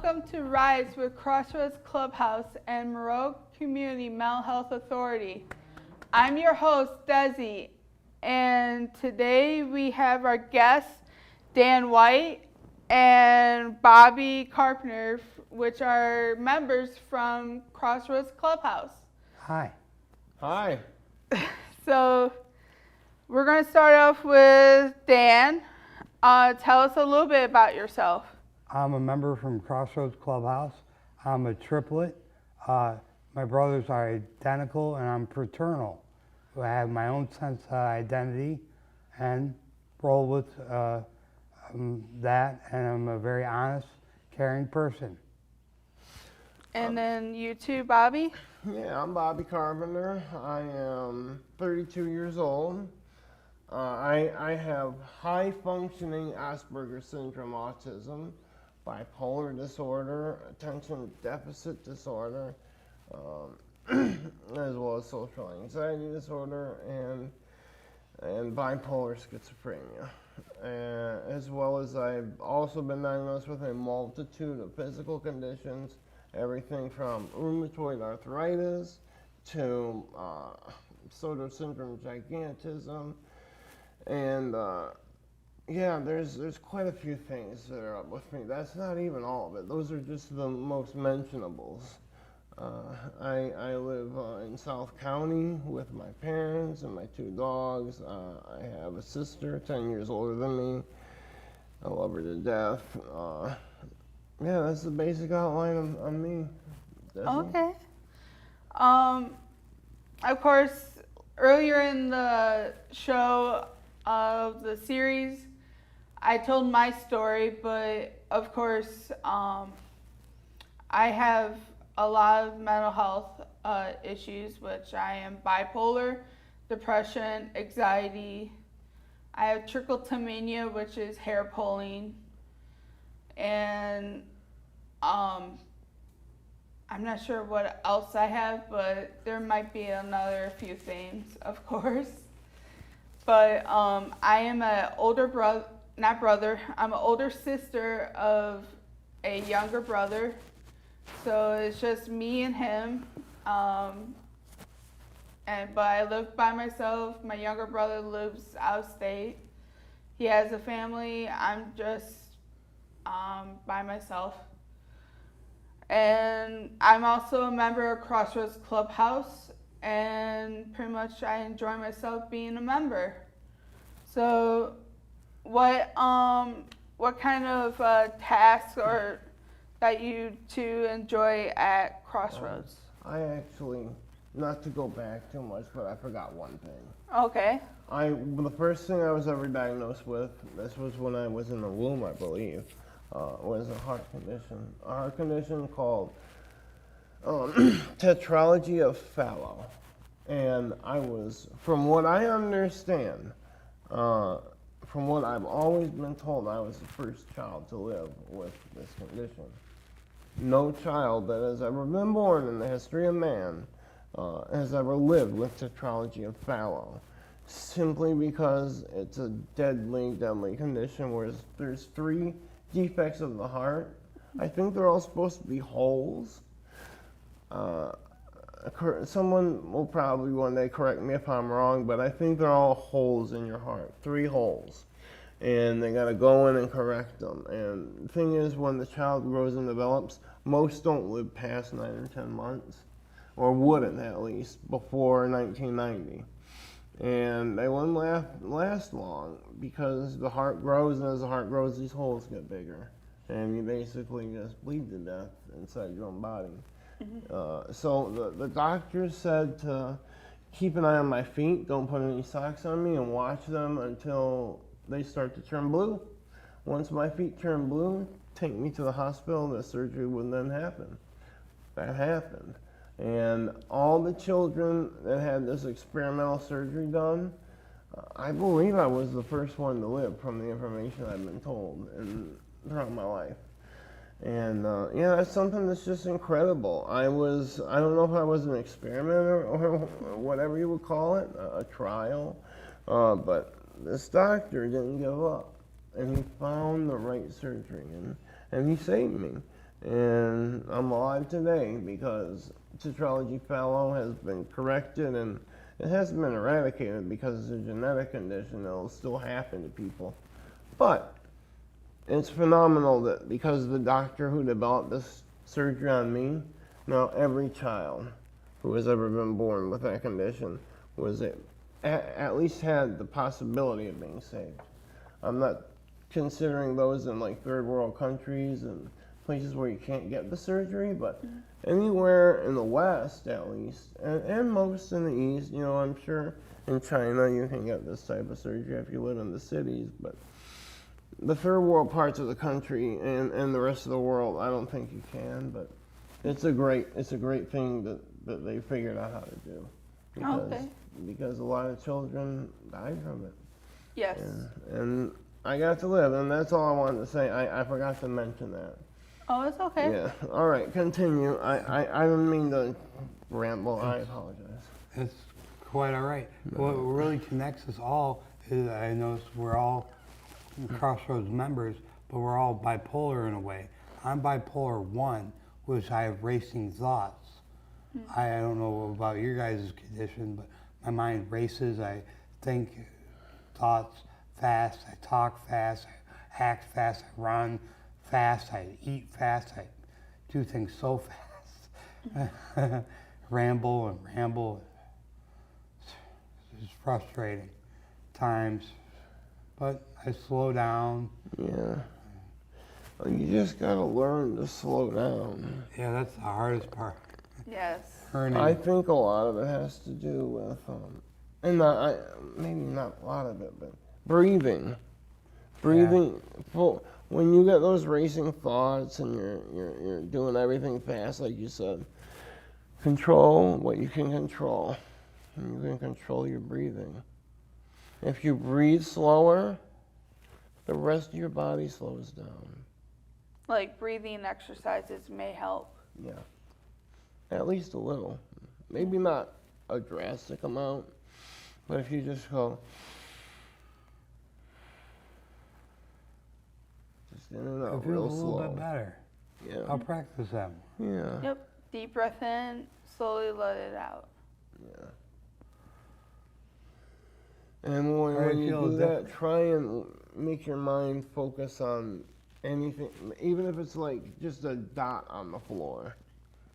welcome to Rise with Crossroads Clubhouse and Monroe Community Mental Health Authority. I'm your host, Desi, and today we have our guests, Dan White and Bobby Carpenter, which are members from Crossroads Clubhouse. Hi. Hi. So we're going to start off with Dan. Tell us a little bit about yourself. I'm a member from Crossroads Clubhouse. I'm a triplet. My brothers are identical and I'm fraternal. I have my own sense of identity and roll with that, and I'm a very honest, caring person. And then you too, Bobby? Yeah, I'm Bobby Carpenter. I am 32 years old. I have high-functioning Asperger's syndrome autism, bipolar disorder, attention deficit disorder, as well as social anxiety disorder, and bipolar schizophrenia. As well as I've also been diagnosed with a multitude of physical conditions, everything from rheumatoid arthritis to Soto syndrome gigantism, and yeah, there's quite a few things that are up with me. That's not even all of it. Those are just the most mentionables. I live in South County with my parents and my two dogs. I have a sister 10 years older than me. I love her to death. Yeah, that's the basic outline of me. Okay. Of course, earlier in the show of the series, I told my story, but of course, I have a lot of mental health issues, which I am bipolar, depression, anxiety. I have trichotillomania, which is hair pulling, and I'm not sure what else I have, but there might be another few things, of course. But I am an older brother, I'm an older sister of a younger brother. So it's just me and him. But I live by myself. My younger brother lives out of state. He has a family. I'm just by myself. And I'm also a member of Crossroads Clubhouse, and pretty much I enjoy myself being a member. So what kind of tasks or that you two enjoy at Crossroads? I actually, not to go back too much, but I forgot one thing. Okay. The first thing I was ever diagnosed with, this was when I was in the womb, I believe, was a heart condition called tetralogy of Fallot. And I was, from what I understand, from what I've always been told, I was the first child to live with this condition. No child that has ever been born in the history of man has ever lived with tetralogy of Fallot, simply because it's a deadly condition where there's 3 defects of the heart. I think they're all supposed to be holes. Someone will probably one day correct me if I'm wrong, but I think they're all holes in your heart, 3 holes. And they gotta go in and correct them. And the thing is, when the child grows and develops, most don't live past 9 or 10 months, or wouldn't at least, before 1990. And they wouldn't last long, because the heart grows, and as the heart grows, these holes get bigger. And you basically just bleed to death inside your own body. Mm-hmm. So the doctors said to keep an eye on my feet, don't put any socks on me, and watch them until they start to turn blue. Once my feet turn blue, take me to the hospital, the surgery would then happen. That happened. And all the children that had this experimental surgery done, I believe I was the first one to live from the information I've been told throughout my life. And yeah, that's something that's just incredible. I don't know if I was an experiment or whatever you would call it, a trial, but this doctor didn't give up, and he found the right surgery, and he saved me. And I'm alive today because tetralogy fallow has been corrected, and it hasn't been eradicated because it's a genetic condition that will still happen to people. But it's phenomenal that because the doctor who developed this surgery on me, now every child who has ever been born with that condition was at least had the possibility of being saved. I'm not considering those in like third world countries and places where you can't get the surgery, but anywhere in the West at least, and most in the East, you know, I'm sure in China you can get this type of surgery if you live in the cities, but the third world parts of the country and the rest of the world, I don't think you can, but it's a great thing that they figured out how to do. Because a lot of children die from it. Yes. And I got to live, and that's all I wanted to say. I forgot to mention that. Oh, it's okay. Yeah. All right, continue. I didn't mean to ramble. I apologize. It's quite all right. What really connects us all is I notice we're all Crossroads members, but we're all bipolar in a way. I'm bipolar 1, which I have racing thoughts. I don't know about your guys' condition, but my mind races. I think thoughts fast. I talk fast. I act fast. I run fast. I eat fast. I do things so fast. Ramble and ramble. It's frustrating times, but I slow down. Yeah. You just gotta learn to slow down. Yeah, that's the hardest part. Yes. I think a lot of it has to do with, maybe not a lot of it, but breathing. Breathing. Yeah. When you get those racing thoughts and you're doing everything fast, like you said, control what you can control, and you can control your breathing. If you breathe slower, the rest of your body slows down. Like breathing exercises may help. Yeah. At least a little. Maybe not a drastic amount, but if you just go, just in and out It real feels a slow. little bit better. Yeah. I'll practice that more. Yeah. Yep. Deep breath in, slowly let it out. Yeah. And when you do that, try and make your mind focus on anything, even if it's like just a dot on the floor,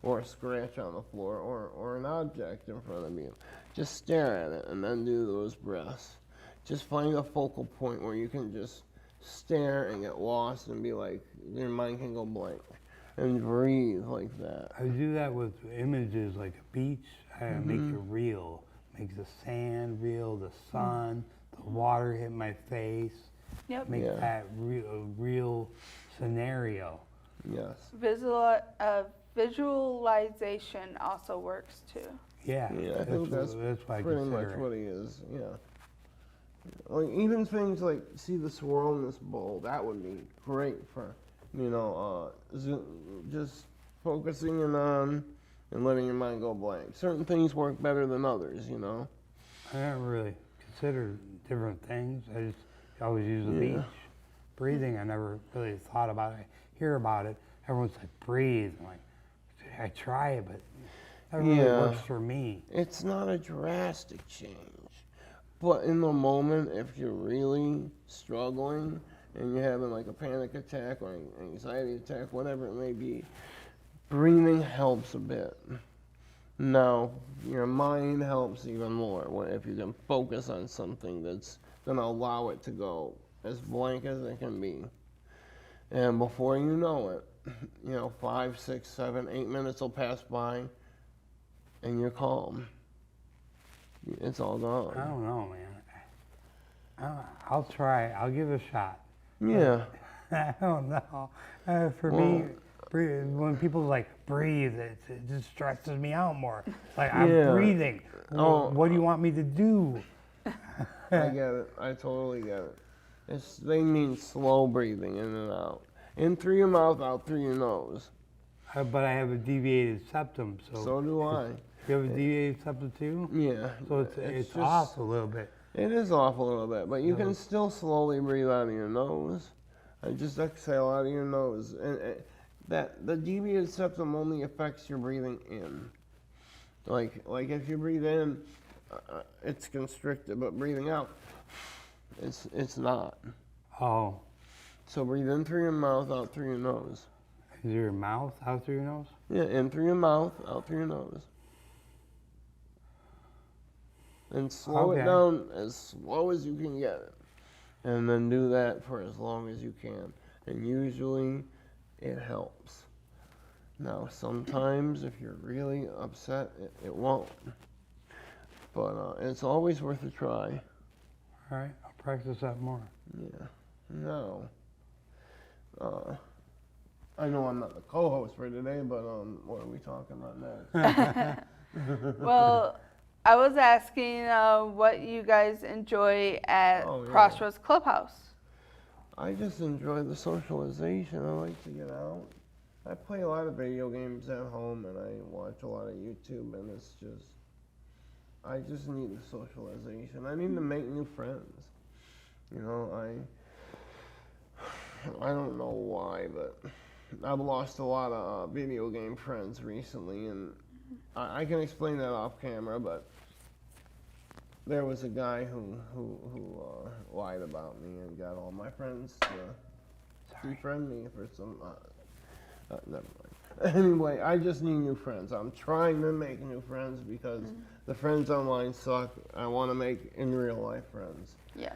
or a scratch on the floor, or an object in front of you. Just stare at it and then do those breaths. Just find a focal point where you can just stare and get lost and be like, your mind can go blank. And breathe like that. I do that with images like a beach. I make it real. Make the sand real, the sun, the water hit my face. Yep. Make that a real scenario. Yes. Visualization also works too. Yeah, I think that's why I pretty consider much it. what he is. Yeah. Like even things like see the swirl in this bowl. That would be great for just focusing in on and letting your mind go blank. Certain things work better than others. You know. I don't really consider different things. I just always use the beach. Breathing, I never really thought about it. I hear about it. Everyone's like, breathe. I'm like, I try it, but that really works for me. It's not a drastic change. But in the moment, if you're really struggling and you're having like a panic attack or an anxiety attack, whatever it may be, breathing helps a bit. Now, your mind helps even more if you can focus on something that's going to allow it to go as blank as it can be. And before you know it, 5, 6, 7, 8 minutes will pass by and you're calm. It's all gone. I don't know, man. I'll try. I'll give it a shot. Yeah. I don't know. For me, when people like breathe, it just stresses me out more. Like I'm breathing. What do you want me to do? I get it. I totally get it. They mean slow breathing in and out. In through your mouth, out through your nose. But I have a deviated septum, so. So do I. You have a deviated septum too? Yeah. So it's just off a little bit. It is off a little bit, but you can still slowly breathe out of your nose. Just exhale out of your nose. And that the deviated septum only affects your breathing in. Like if you breathe in, it's constricted, but breathing out, it's not. Oh, So breathe in through your mouth, out through your nose. is your mouth out through your nose? Yeah, in through your mouth, out through your nose. And slow it Okay. down as slow as you can get it. And then do that for as long as you can. And usually it helps. Now, sometimes if you're really upset, it won't. But it's always worth a try. All right, I'll practice that more. Yeah. No. I know I'm not the co-host for today, but what are we talking about next? Well, I was asking what you guys enjoy at Oh, yeah. Crossroads Clubhouse. I just enjoy the socialization. I like to get out. I play a lot of video games at home, and I watch a lot of YouTube, and it's just, I just need the socialization. I need to make new friends. You know, I don't know why, but I've lost a lot of video game friends recently, and I can explain that off camera, but there was a guy who lied about me and got all my friends to befriend me for some. Never mind. Anyway, I just need new friends. I'm trying to make new friends because the friends online suck. I want to make in real life friends. Yeah.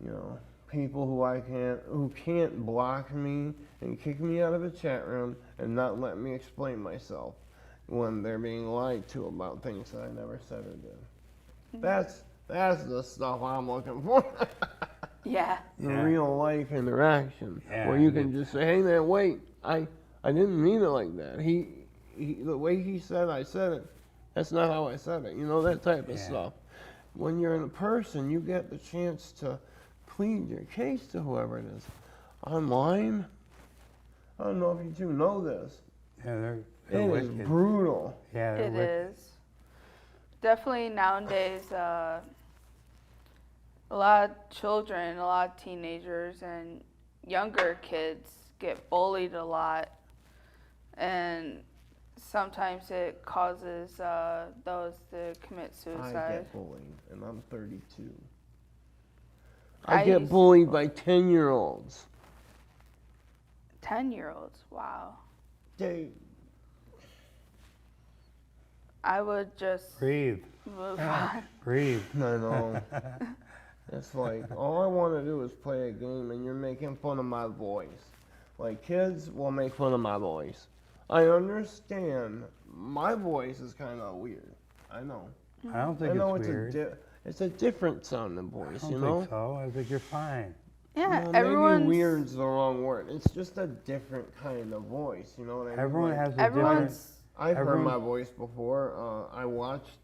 You know, people who can't block me and kick me out of a chat room and not let me explain myself when they're being lied to about things that I never said or did. That's the stuff I'm looking for. Yeah. The Yeah. real life interaction Yeah, where you can just say, "Hey man, wait, I didn't mean it like that. He the way he said I said it, that's not how I said it." You know, that type of Yeah. stuff. When you're in person, you get the chance to plead your case to whoever it is. Online, I don't know if you two know this. Yeah, they're It is wicked. brutal. Yeah, they're It wicked. is. Definitely nowadays, a lot of children, a lot of teenagers, and younger kids get bullied a lot. And sometimes it causes those to commit I suicide. get bullied, and I'm 32. I I get used- bullied by 10-year-olds. 10-year-olds, wow. They, I would just Breathe, move on. breathe. I know. It's like, all I want to do is play a game, and you're making fun of my voice. Like, kids will make fun of my voice. I understand my voice is kind of weird. I know. I don't think I know it's weird. it's a different sounding I voice, don't you know? think so. I think you're fine. Yeah, Well, everyone's maybe weird's the wrong word. It's just a different kind of voice, you know what I mean? Everyone Like, has a different. everyone's I've heard everyone- my voice before. I watched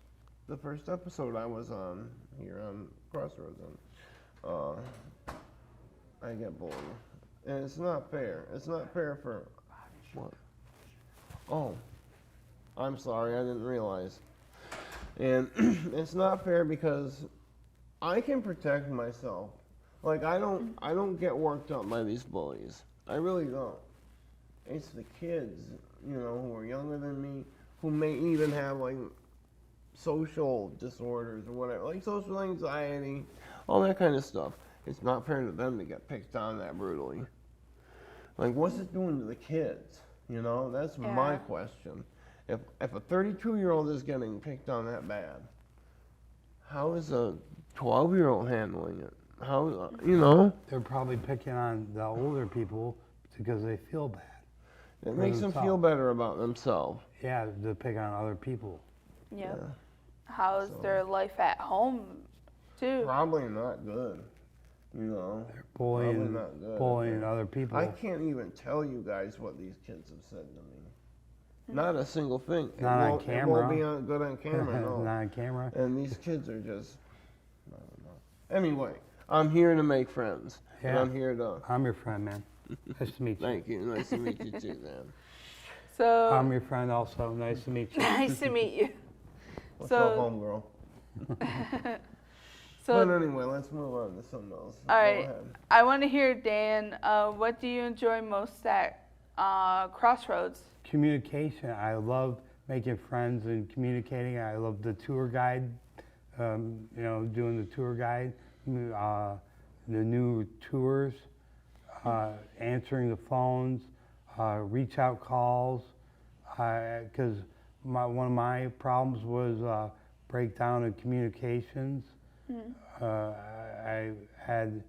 the first episode I was on here on Crossroads, and I get bullied, and it's not fair. It's not fair for what? Oh, I'm sorry, I didn't realize. And it's not fair because I can protect myself. Like I don't get worked up by these bullies. I really don't. It's the kids, you know, who are younger than me, who may even have like social disorders or whatever, like social anxiety, all that kind of stuff. It's not fair to them to get picked on that brutally. Like, what's it doing to the kids? You know, that's my Yeah. question. If a 32-year-old is getting picked on that bad, how is a 12-year-old handling it? How, you know? They're probably picking on the older people because they feel bad. It makes them feel themselves. better about themselves. Yeah, to pick on other people. yeah. Yeah. How's So- their life at home too? Probably not good. You know, They're probably bullying, not good. bullying other people. I can't even tell you guys what these kids have said to me. Not a single thing. Not on It won't camera. be good on camera, no. Not on camera. And these kids are just, I don't know. Anyway, I'm here to make friends. And Yeah. I'm here to, I'm your friend, man. Nice to meet you. thank you. Nice to meet you too, Dan. So I'm your friend also. Nice to meet you. nice to meet you. What's So- up, homegirl? So But anyway, let's move on to something else. All Go right. ahead. I want to hear Dan. What do you enjoy most at Crossroads. Communication. I love making friends and communicating. I love the tour guide, doing the tour guide, the new tours, answering the phones, reach out calls, because one of my problems was breakdown in communications. I had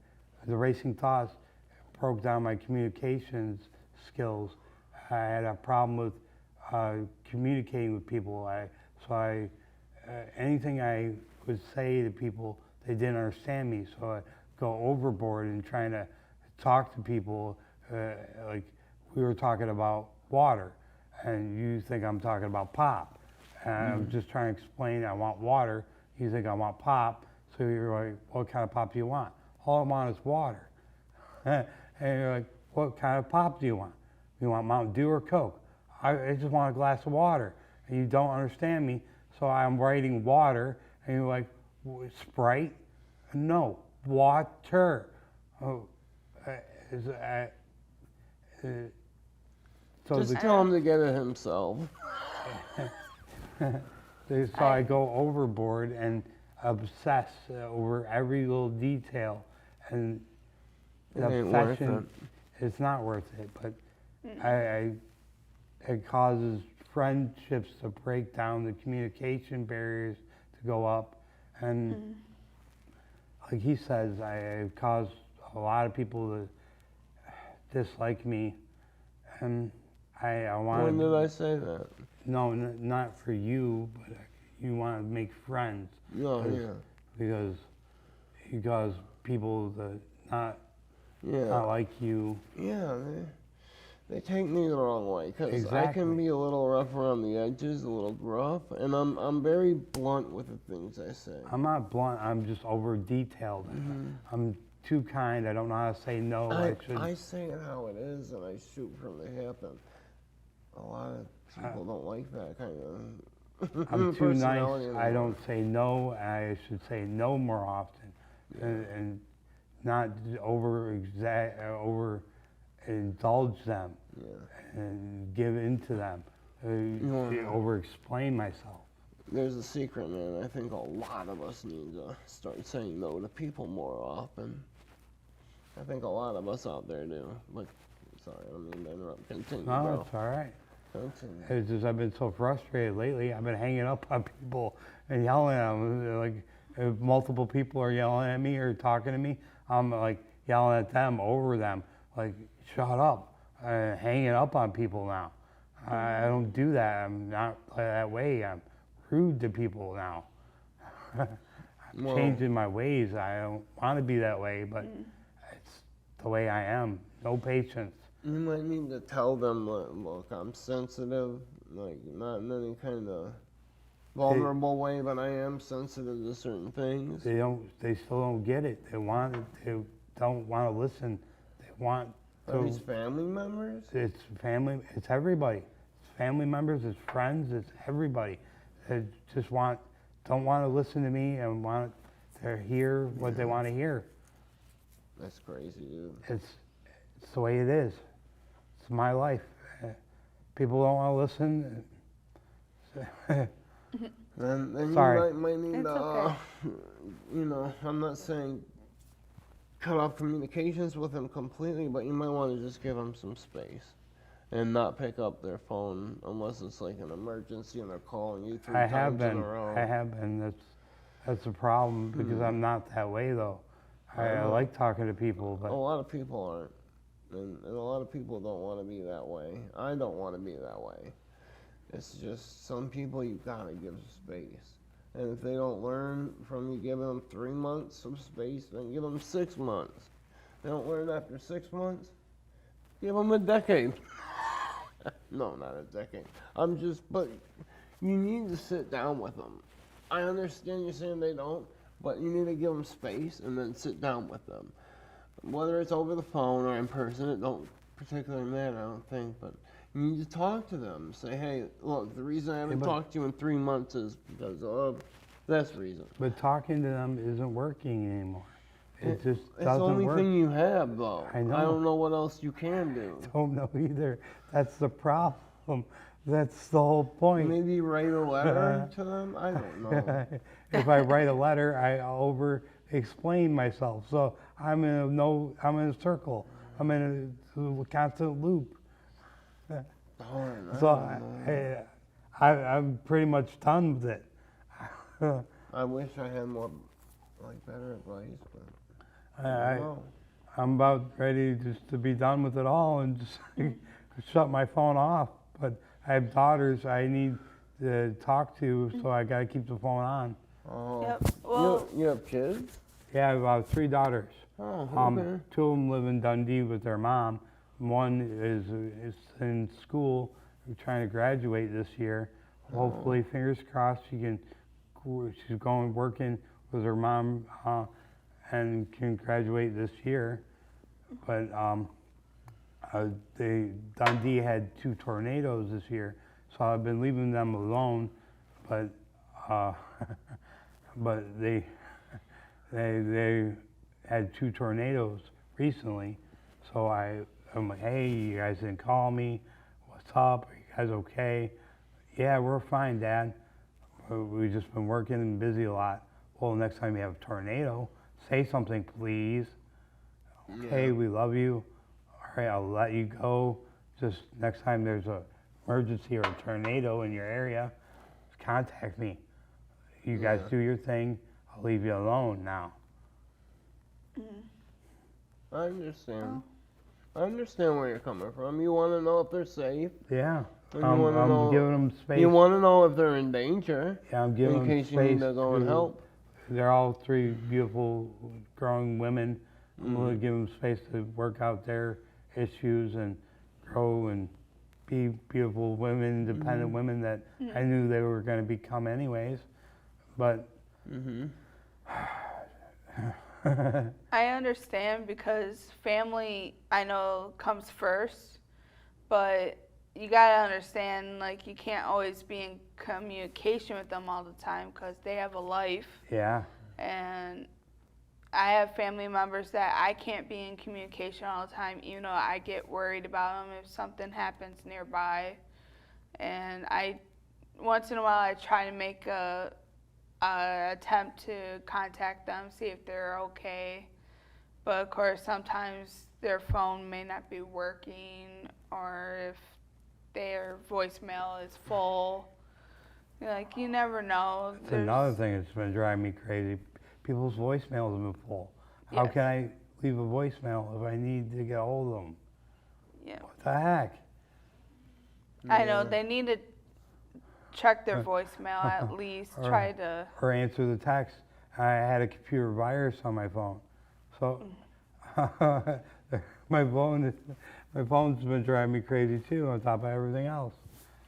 the racing thoughts broke down my communications skills. I had a problem with communicating with people. Anything I would say to people, they didn't understand me. So I go overboard in trying to talk to people. Like we were talking about water, and you think I'm talking about pop. And I'm just trying to explain I want water. You think I want pop. So you're like, what kind of pop do you want? All I want is water. And you're like, what kind of pop do you want? You want Mountain Dew or Coke? I just want a glass of water. And you don't understand me, so I'm writing water, and you're like, Sprite? No, water. Oh, so Just tell him to get it himself. So I go overboard and obsess over every little detail, and the It ain't worth obsession, it's not worth it, but it causes friendships to break down, the communication barriers to go up, and like he says, I've caused a lot of people to dislike me, and I want. When did I say that? No, not for you, but you want to make friends. No, yeah. Because people that not like you. Yeah, they take me the wrong way, because I Exactly. can be a little rough around the edges, a little gruff, and I'm very blunt with the things I say. I'm not blunt. I'm just over detailed. I'm too kind. I don't know how to say no. I say it how it is, and I shoot from the hip, and a lot of people don't like that kind of I'm too nice. personality I anymore. don't say no. I should say no more often, and not over indulge them and give in to them. Over explain myself. There's a secret, man. I think a lot of us need to start saying no to people more often. I think a lot of us out there do. Like, sorry, I don't mean to interrupt. Continue, No, bro. it's all right. Continue. It's just I've been so frustrated lately. I've been hanging up on people and yelling at them. Like if multiple people are yelling at me or talking to me, I'm like yelling at them over them. Like shut up. Hanging up on people now. I don't do that. I'm not that way. I'm rude to people now. I'm changing my ways. I don't want to be that way, but it's the way I am. No patience. You might need to tell them, look, I'm sensitive, like not in any kind of vulnerable way, but I am sensitive to certain things. They still don't get it. They don't want to listen. They want Are these family members? It's family. It's everybody. It's family members. It's friends. It's everybody. They just don't want to listen to me and want to hear what they want to hear. That's crazy, dude. It's the way it is. It's my life. People don't want to listen. Then Sorry. you might need It's to, okay. I'm not saying cut off communications with them completely, but you might want to just give them some space and not pick up their phone unless it's like an emergency and they're calling you three times in a row. I have been. That's a problem because I'm not that way though. I like talking to people, but A lot of people aren't. And a lot of people don't want to be that way. I don't want to be that way. It's just some people you gotta give space. And if they don't learn from you giving them 3 months of space, then give them 6 months. They don't learn after 6 months, give them a decade. No, not a decade. But you need to sit down with them. I understand you're saying they don't, but you need to give them space and then sit down with them. Whether it's over the phone or in person, it don't particularly matter, I don't think, but you need to talk to them. Say, hey, look, the reason I haven't talked to you in 3 months is because of this reason. But talking to them isn't working anymore. It just It's the doesn't only work. thing you have, though. I know. I don't know what else you can do. Don't know either. That's the problem. That's the whole point. Maybe write a letter to them? I don't know. If I write a letter, I over-explain myself. So I'm in a circle. I'm in a constant loop. Darn, I So don't know. I'm pretty much done with it. I wish I had more, like, better advice, but I I, don't know. I'm about ready just to be done with it all and just shut my phone off. But I have daughters I need to talk to, so I gotta keep the phone on. Oh. Yep. Well, You have kids? Yeah, I have about 3 daughters. Oh, okay. 2 of them live in Dundee with their mom. One is in school, trying to graduate this year. Hopefully, fingers crossed, she's going working with her mom and can graduate this year. But Dundee had 2 tornadoes this year, so I've been leaving them alone. But but they had 2 tornadoes recently, so I'm like, hey, you guys didn't call me. What's up? Are you guys okay? Yeah, we're fine, Dad. We've just been working and busy a lot. Well, next time you have a tornado, say something, please. Okay, Yeah. we love you. All right, I'll let you go. Just next time there's a emergency or a tornado in your area, just contact me. You guys do your thing. I'll leave you alone now. I understand. I understand where you're coming from. You want to know if they're safe. Yeah, And I'm you want to know. giving them space. You want to know if they're in danger. Yeah, I'm giving In them case you space need to go and help. They're all 3 beautiful, growing women. I'm going to give them space to work out their issues and grow and be beautiful women, independent women that I knew they were going to become anyways. But I understand because family, I know, comes first, but you gotta understand, like, you can't always be in communication with them all the time because they have a life, yeah, and I have family members that I can't be in communication all the time, even though I get worried about them if something happens nearby, and once in a while I try to make a attempt to contact them, see if they're okay. But of course, sometimes their phone may not be working, or if their voicemail is full. Like, you never know. it's another thing that's been driving me crazy. People's voicemails have been full. How Yes. can I leave a voicemail if I need to get a hold of them? Yeah. What the heck? I know they need to check their voicemail at least. Or- Try to. Or answer the text. I had a computer virus on my phone, so my phone's been driving me crazy too. On top of everything else,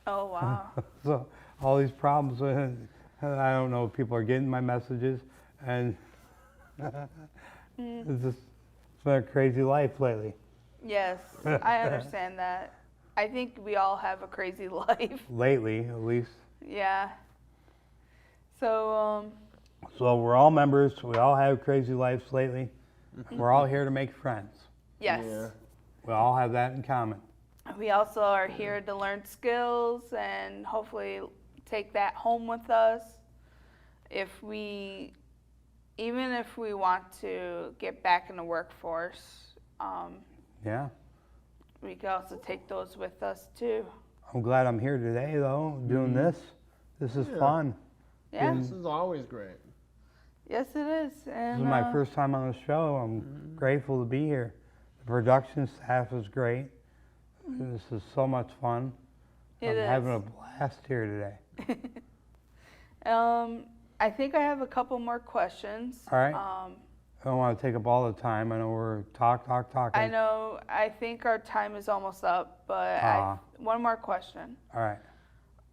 Oh wow. so all these problems. I don't know if people are getting my messages, and it's been a crazy life lately. Yes, I understand that. I think we all have a crazy life. Lately, at least. Yeah. So So we're all members. We all have crazy lives lately. We're all here to make friends. yes. Yeah. We all have that in common. We also are here to learn skills and hopefully take that home with us. Even if we want to get back in the workforce, Yeah. we can also take those with us too. I'm glad I'm here today, though, doing this. This is Yeah. fun. Yeah. This is always great. Yes, it is. And This is my first time on the show. I'm grateful to be here. The production staff is great. This is so much fun. I'm having a blast here today. I think I have a couple more questions. All right. I don't want to take up all the time. I know we're talking. I know. I think our time is almost up, but one more question. All right.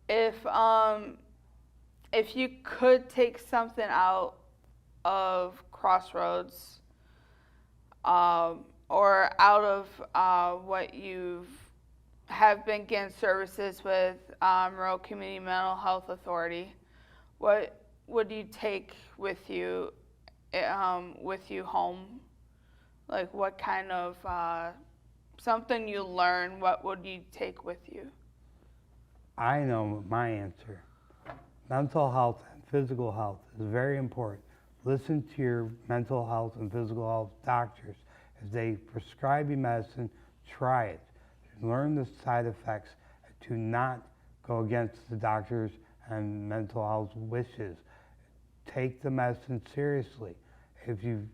If you could take something out of Crossroads, or out of what have been getting services with Rural Community Mental Health Authority, what would you take with you with you home? Like, what kind of something you learn? What would you take with you? I know my answer. Mental health and physical health is very important. Listen to your mental health and physical health doctors. If they prescribe you medicine, try it. Learn the side effects. Do not go against the doctors and mental health wishes. Take the medicine seriously. If you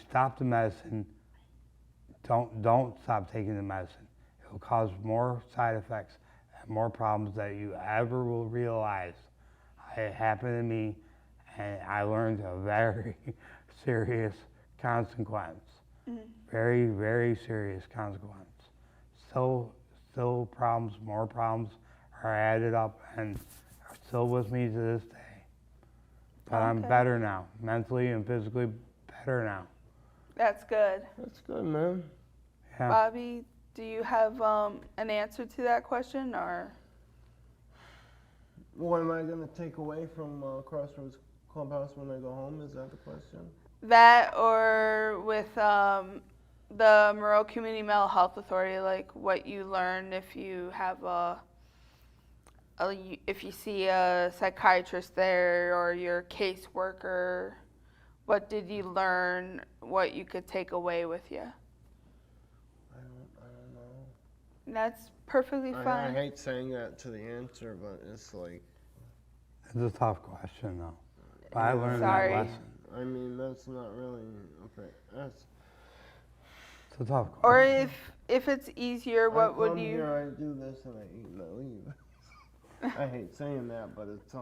stop the medicine, don't stop taking the medicine. It will cause more side effects and more problems that you ever will realize. It happened to me, and I learned a very serious consequence. Very, very serious consequence. Still problems, more problems are added up and are still with me to this day. But I'm better now, mentally and physically better now. That's good. That's good, man. Yeah. Bobby, do you have an answer to that question, or? What am I going to take away from Crossroads Clubhouse when I go home? Is that the question? That, or with the Monroe Community Mental Health Authority, like what you learn if you have if you see a psychiatrist there or your caseworker, what did you learn? What you could take away with you? I don't know. That's perfectly I fine. hate saying that to the answer, but it's like. It's a tough question, though. But I learned Sorry. that lesson. I mean, that's not really okay. That's. It's a tough question. Or if it's easier, what would you? Here, I do this, and I eat and I leave. I hate saying that, but it's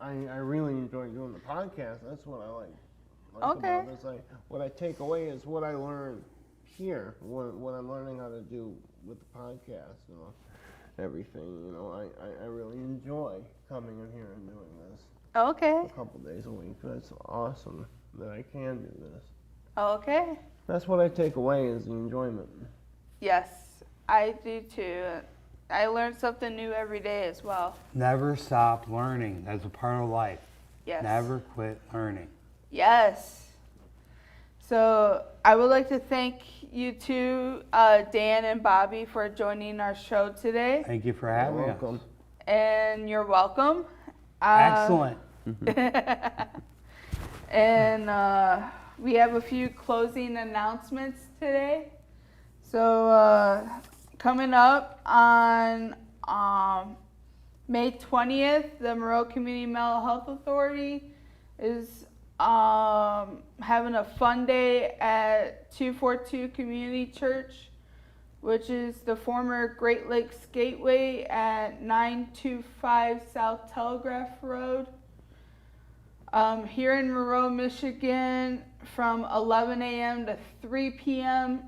I really enjoy doing the podcast. That's what I like Okay. about this. What I take away is what I learn here, what I'm learning how to do with the podcast, everything. I really enjoy coming in here and doing this Okay. a couple days a week. That's awesome that I can do this. Okay. That's what I take away is the enjoyment. Yes, I do too. I learn something new every day as well. Never stop learning. That's a part of life. Yes. Never quit learning. Yes. So I would like to thank you two, Dan and Bobby, for joining our show today. Thank you for having You're us. welcome. And you're welcome. Excellent. And we have a few closing announcements today. So coming up on May 20th, the Monroe Community Mental Health Authority is having a fun day at 242 Community Church, which is the former Great Lakes Gateway at 925 South Telegraph Road. Here in Monroe, Michigan, from 11 a.m. to 3 p.m.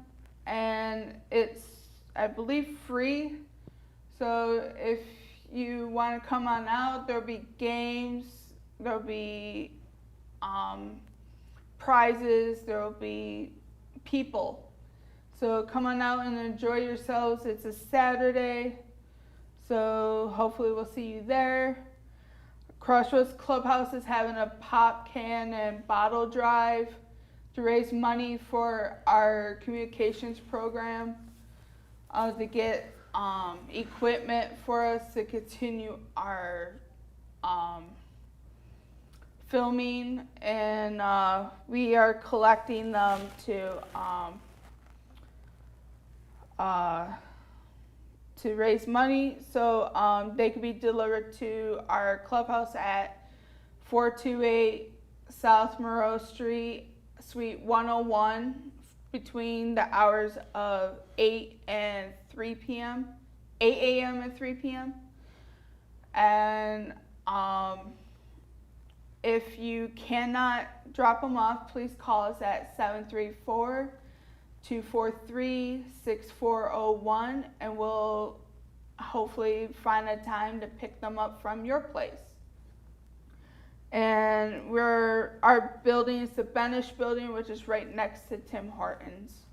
and it's, I believe, free. So if you want to come on out, there'll be games, there'll be prizes, there'll be people. So come on out and enjoy yourselves. It's a Saturday, so hopefully we'll see you there. Crossroads Clubhouse is having a pop can and bottle drive to raise money for our communications program, to get equipment for us to continue our filming, and we are collecting them to raise money so they can be delivered to our clubhouse at 428 South Monroe Street, Suite 101, between the hours of 8 and 3 p.m., 8 a.m. and 3 p.m. And if you cannot drop them off, please call us at 734-243-6401, and we'll hopefully find a time to pick them up from your place. And our building is the Benish building, which is right next to Tim Hortons.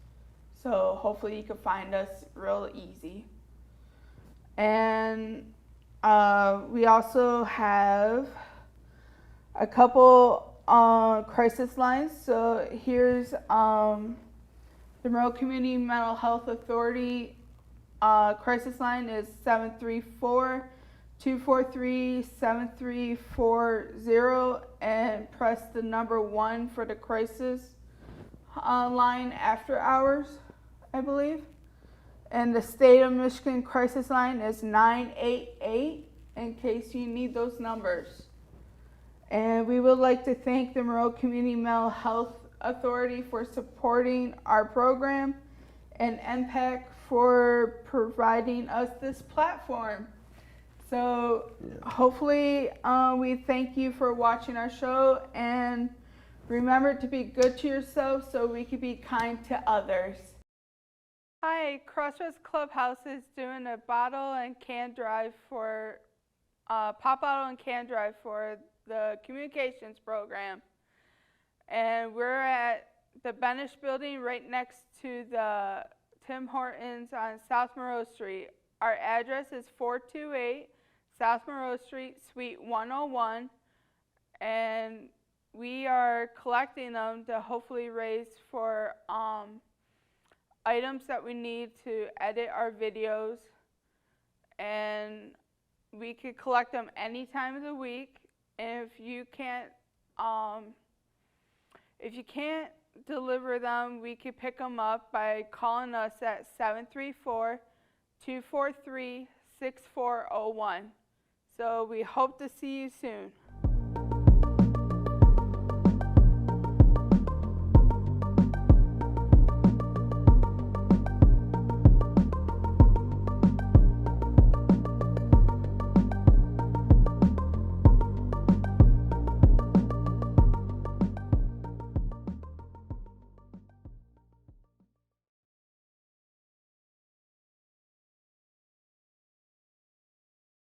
So hopefully you can find us real easy. And we also have a couple crisis lines. So here's the Monroe Community Mental Health Authority crisis line is 734-243-7340, and press the number 1 for the crisis line after hours, I believe. And the state of Michigan crisis line is 988 in case you need those numbers. And we would like to thank the Monroe Community Mental Health Authority for supporting our program, and MPAC for providing us this platform. So hopefully we thank you for watching our show, and remember to be good to yourself so we can be kind to others. Hi, Crossroads Clubhouse is doing a bottle and can drive for pop bottle and can drive for the communications program, and we're at the Benish building right next to the Tim Hortons on South Monroe Street. Our address is 428 South Monroe Street, Suite 101, and we are collecting them to hopefully raise for items that we need to edit our videos, and we could collect them any time of the week. And if you can't deliver them, we could pick them up by calling us at 734-243-6401. So we hope to see you soon.